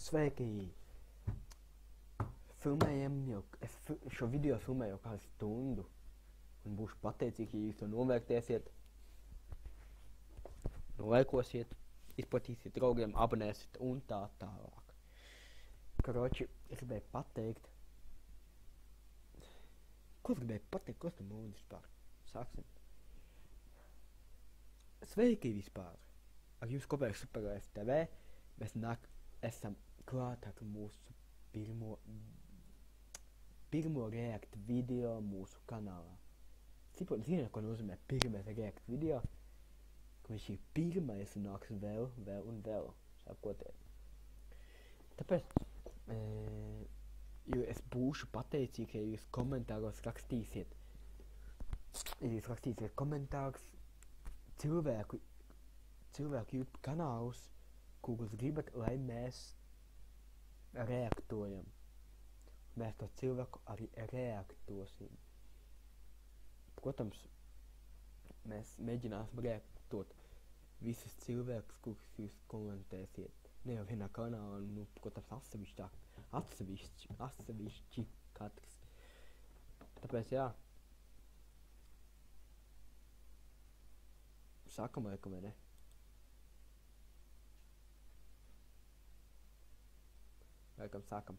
Sveiki! Filmējam jau, šo video filmēju jau kādu stundu. Un būšu pateicīgi, ja jūs to novērtēsiet, nolaikosiet, izplatīsiet draugiem, abonēsiet un tā tālāk. Karoči, es gribēju pateikt. Ko es gribēju pateikt? Ko es tam mūdu vispār? Sāksim. Sveiki vispār! Ar jums kopā ir Superlife TV. Mēs esam klāt ar mūsu pirmo react video mūsu kanālā. Zināt, ko nozīmē pirmais react video? Ka viņš ir pirmais un nāks vēl un vēl. Sākotēji. Tāpēc, es būšu pateicīgi, ja jūs komentāros rakstīsiet. Ja jūs rakstīsiet komentārus cilvēku YouTube kanālus, kurus gribat, lai mēs reaktojam. Mēs to cilvēku arī reaktosim. Protams, mēs mēģināsim reaktot visus cilvēkus, kurus jūs komentēsiet. Ne jau vienā kanālā, protams, atsevišķi katrs. Tāpēc, jā. Sākam laikam, vai ne? Laikam sākam.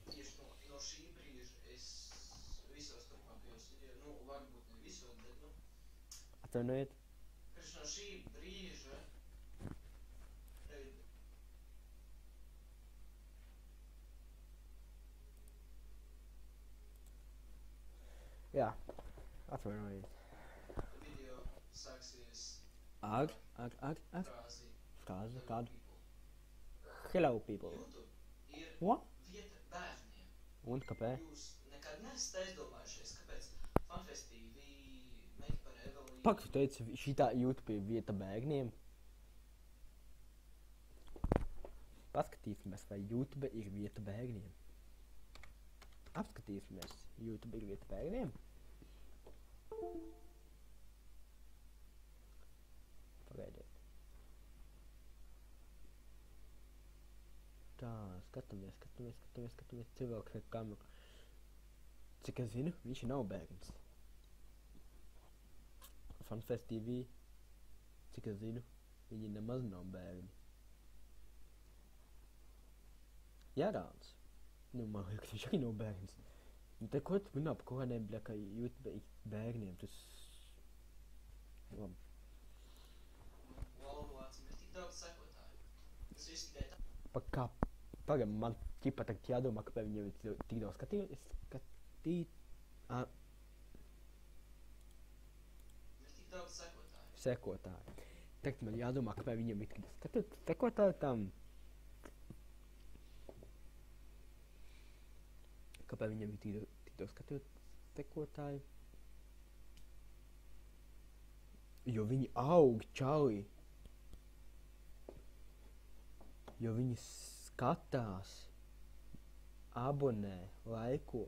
Tieši no šī brīža es visos turpmākajos video, varbūt ne visos, bet, Atvainojiet. no šī brīža Jā, atvainojiet. video sāksies Ar frāzi frāzi kādu? Hello people. YouTube ir What? vieta bērniem. Un kāpēc? Jūs nekad neesat aizdomājušies, kāpēc Funfest TV, Make par Evelīnu. Pak, tu teici, šitā YouTube ir vieta bērniem. Paskatīsimies, vai YouTube ir vieta bērniem. Apskatīsimies, YouTube ir vieta bērniem. Pagaidiet. Tā, skatāmies, cilvēks ar kameru. Cik es zinu, viņš nav bērns. Funfest TV, cik es zinu, viņi nemaz nav bērni. Jārāns. Man liekas, viņš arī nav bērns. Te ko tu runā par ko nebļa, ka YouTube ir bērniem, tas... Labi. Valvācim ir tik daudz sekotāju. Tas viss tikai tā. Pagam, man ķipa tagad jādomā, kāpēc viņam ir tik daudz Ir tik daudz sekotāju. sekotāji. Tagad man jādomā, kāpēc viņam ir tik daudz sekotāju tam. Kāpēc viņam ir tik daudz sekotāju? Jo viņi aug, čali. Jo viņi skatās, abonē, laiko.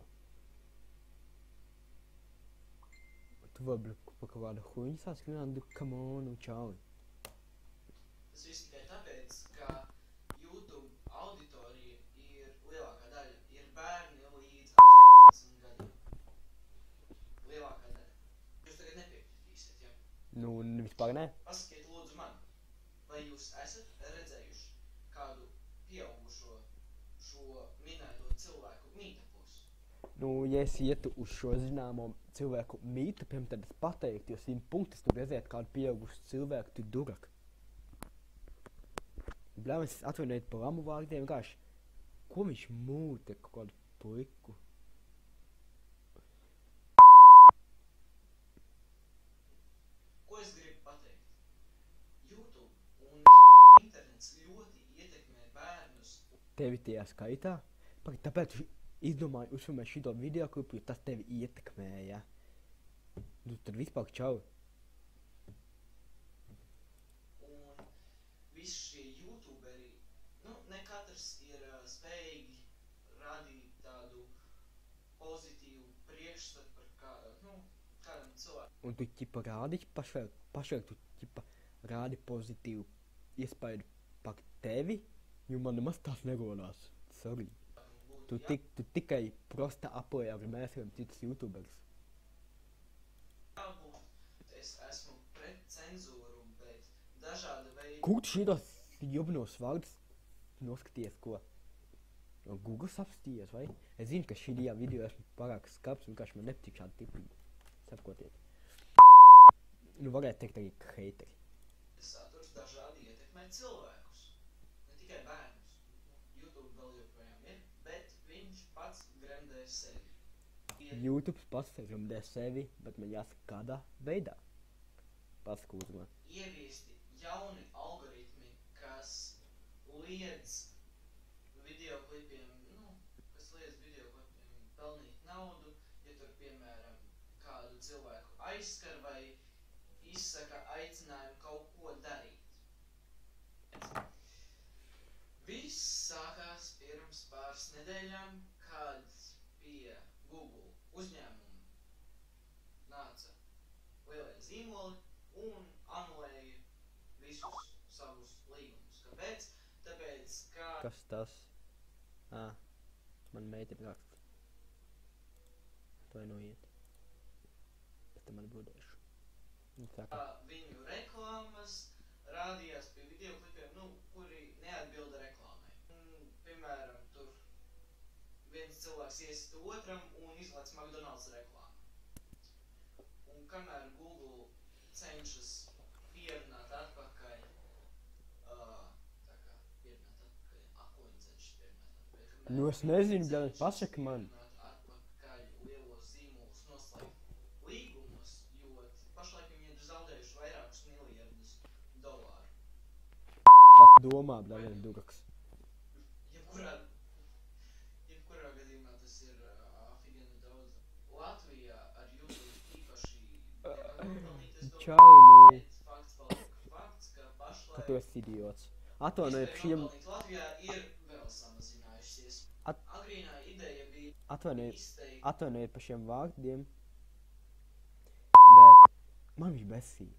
Tu vēl par kaut kādu huņu sāc runāt, come on, čali. Tas viss tikai tāpēc, ka YouTube auditorija ir lielākā daļa, ir bērni līdz 18 gadiem. Lielākā daļa. Jūs tagad nepiekritīsiet, ja? Nu, vispār ne. Pasakiet lūdzu man, vai jūs esat redzējuši kādu pieaugušo šo minēto cilvēku mītapus? Nu, ja es ietu uz šo zināmo cilvēku mītapiem, tad es pateiktu, jo 100 punktus tu redzēt kādu pieaugušu cilvēku, tu durak. Bļāvis, atvainojiet par lamu vārdiem, vienkārši, ko viņš mūte kaut kādu puiku? Ko es gribu pateikt? YouTube un vispār internets ļoti ietekmē bērnus. Tevi tajā skaitā? Tāpēc izdomāju uzfilmēt šito video klipu, jo tas tevi ietekmē, ja? Nu, tad vispār čau. Un visi šie YouTuberi, ne katrs ir spējīgi radīt tādu pozitīvu priekšstatu par kādam cilvēkam. Un tu ķipa rādi pašlaik tu ķipa rādi pozitīvu iespaidu par tevi, jo man nemaz tās nerodās. Sorry. Tu tikai prosta apoja, arī mēs varam citus YouTuberus. Es esmu pret cenzūru, bet dažāda veida... Kur tu šitos jobnos vārdus noskaties, ko? No Google apstījies, vai? Es zinu, ka šī video esmu pārāk skarbs, vienkārši man nepatīk šādi tipi. Saprotiet. Nu, varētu teikt arī heiteri. Saturs dažādi ietekmē cilvēkus, ne tikai bērnus. YouTube vēl joprojām ir, bet viņš pats gremdē sevi. YouTube pats gremdē sevi, bet man jāsaka kādā veidā. Pasaku uzman. Ieviesti jauni algoritmi, kas liedz videoklipiem, pelnīt naudu, ja tur, piemēram, kādu cilvēku aizskar vai izsaka aicinājumu kaut ko darīt. Viss sākās pirms pāris nedēļām, kad pie Google uzņēmuma nāca lielie zīmoli un anulēja visus savus līgumus. Kāpēc? Tāpēc, ka... Kas tas? Man meitene raksta. Atvainojiet. Bet te man būdēšu. Viņu reklāmas rādījās pie videoklipiem, kuri neatbilda reklāmai. Piemēram, tur viens cilvēks iesit otram un izlaic McDonald's reklāmu. Un kamēr Google cenšas pierunāt atpakaļ, akoņi cenšas pierunāt atpakaļ. Nu, es nezinu, bet pasaka man. Domā, bļaļ, duraks. Jebkurā gadījumā tas ir afigeni daudz. Latvijā ar YouTube īpaši nevar nopelnīt, es domāju, fakts paliek fakts, ka pašlaik... Ka tu esi idiots. Atvainojiet par šiem... Latvijā ir vēl samazinājusies. Agrīnā ideja bija... Atvainojiet par šiem vārdiem. Bet... Man viņš besīja.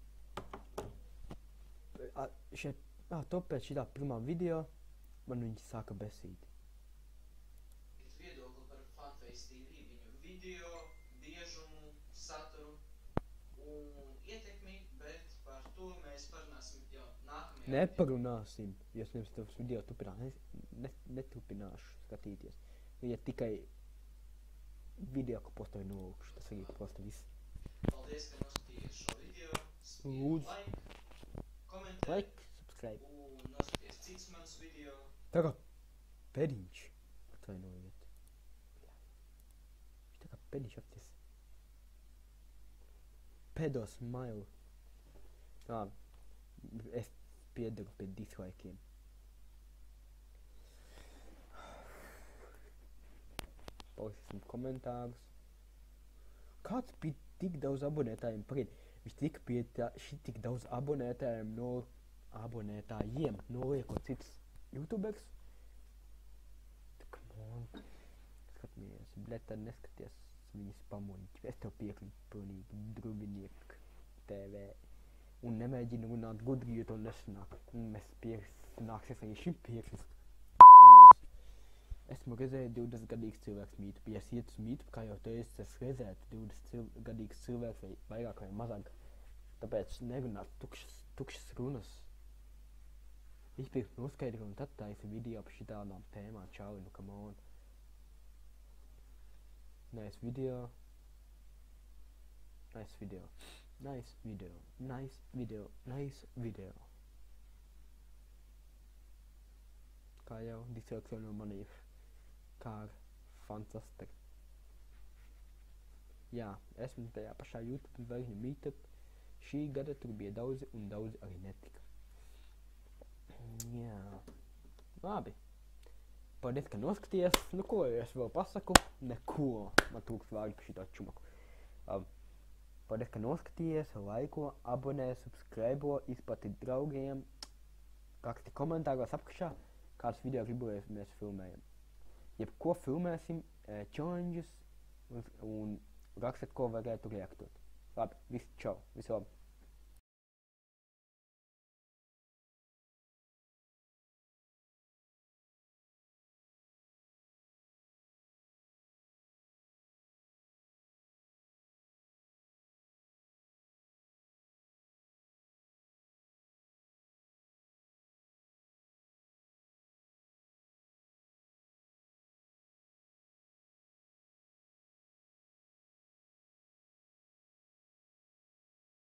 To pēc šitā pirmā video man viņi sāka besīt. Viedokli par Funface TV, viņu video, biežumu, saturu un ietekmi, bet par to mēs parunāsim jau nākamajā. Neparunāsim, jo es nevis tavs video neturpināšu skatīties. Ja tikai video, ko postoju nolūkšu, tas arī prosta viss. Paldies, ka noskatījies šo video. Lūdzu. Komentēt. Subscribe. Un noskaties cits mans video. Tā kā pediņš. Atvainojiet. Viņš tā kā pediņš apties. Pedo smile. Es piedaru pie dislikeiem. Palasīsim komentārus. Kāds bija tik daudz abonētājiem? Pagaid, viņš tika pie tik daudz abonētājiem noliekot citus YouTubers. Come on. Skatāmies, bļet, tad neskaties viņas pamuļķi. Es tev piekrītu pilnīgi Drubinieku TV. Un nemēģinu runāt gudri, jo to nesanāk. Un mēs nāksies arī šim piekrist. Esmu redzēju 20-gadīgs cilvēks mītu. Ja es ietu uz mītu, kā jau teicu, es redzētu 20-gadīgs cilvēks vai vairāk vai mazāk. Tāpēc nerunāt tukšas runas. Izpirkt noskaidru un tad taisa video par šitādām tēmām. Čau, nu come on. Nice video. Nice video. Nice video. Nice video. Nice video. Kā jau dislekcija no manī. Kā ar fantastiku. Jā, esmu tajā pašā YouTube zvaigžņu meetup. Šī gada tur bija daudzi un daudzi arī netika. Jā. Labi. Paldies, ka noskaties. Nu ko es vēl pasaku? Neko. Man trūkst vārdi par šito čumaku. Paldies, ka noskaties. Laiko, abonē, subscribe, izplati draugiem. Raksti komentāros apakšā, kāds video gribēs mēs filmējam. Jebko filmēsim, challenges un rakstiet, ko varētu reaktot. Labi, viss čau. Visu labi.